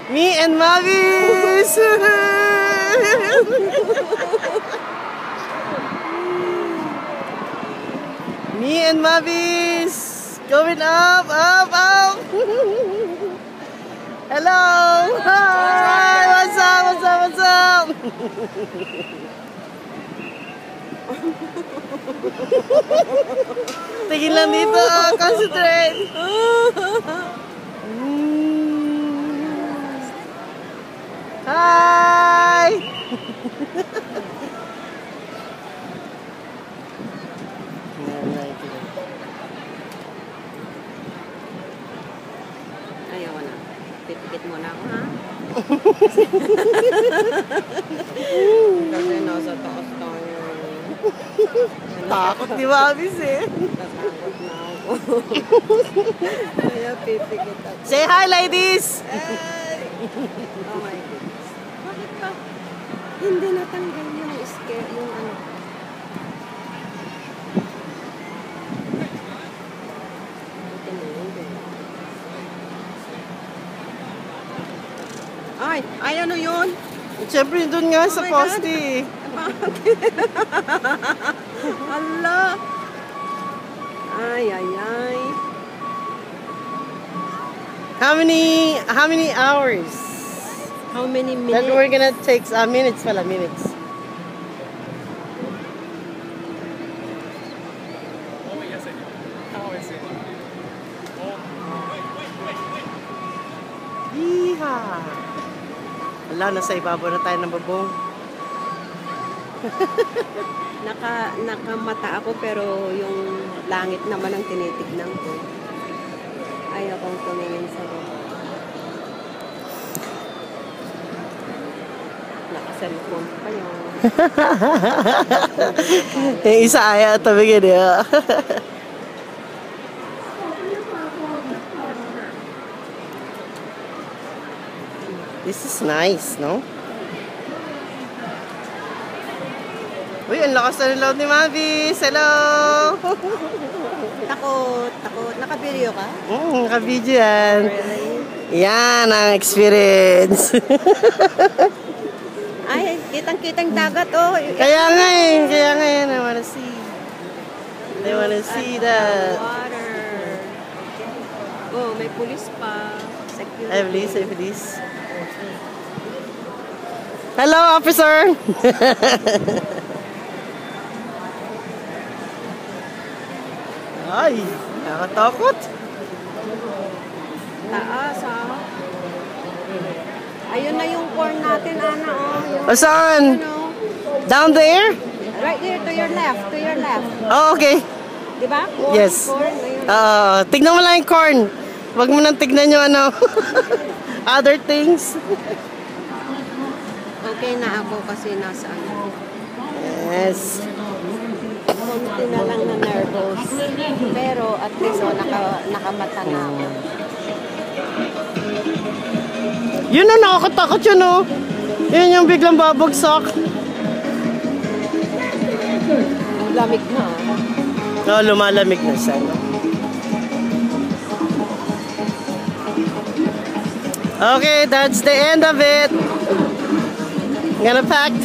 Me and Mavis! Me and Mavis! Going up, up, up! Hello! Hi! What's up? What's up? What's up? Tingin lang dito, concentrate! Hi! Ayaw na. Pipikit mo na ako, ha? Kasi nasa taas tayo. Takot ni Mavis eh. Natakot na ako. Kaya pipikit ako. Say hi, ladies! Oh my goodness. Bakit ba hindi natanggal yung scare, yung ano? Ay, ano yun? Siyempre, doon nga sa my poste. Hala. Ay, ay, ay. How many hours? How many minutes? That we're gonna take minutes pala, minutes. Yeehaw! Wala, nasa ibabaw na tayo ng babong. Nakamata ako pero yung langit naman ang tinitignan ko. Ayaw kong tumingin sa baba. Nakaselfone pa yun. Yung isa ayaw tumingin eh. This is nice, no? Uy, ang lakas na ng loud ni Mavis. Hello! Takot. Naka-video ka? Naka-video yan. Really? Yan ang experience. Ay, kitang-kitang dagat, oh. Kaya nga yan. I wanna see. I wanna see that. Water. Oh, may pulis pa. Security. Ay, please. Hello, officer! Ay, nakatakot. Taas, ha? Ayun na yung corn natin, Ana, oh. Saan? Ano? Down there? Right there, to your left. Oh, okay. Diba? Corn, Yes. Corn, ayun. Tignan mo lang yung corn. Huwag mo nang tignan yung ano. Other things. Okay na ako kasi nasa ano. Yes. Konti na lang na nervous. Pero at least, oh, nakamata na ako. Yun na, nakakatakot yun, oh. Yun yung biglang babagsak. Lamig na. Oh, lumalamig na siya. Okay, that's the end of it. I'm gonna pack.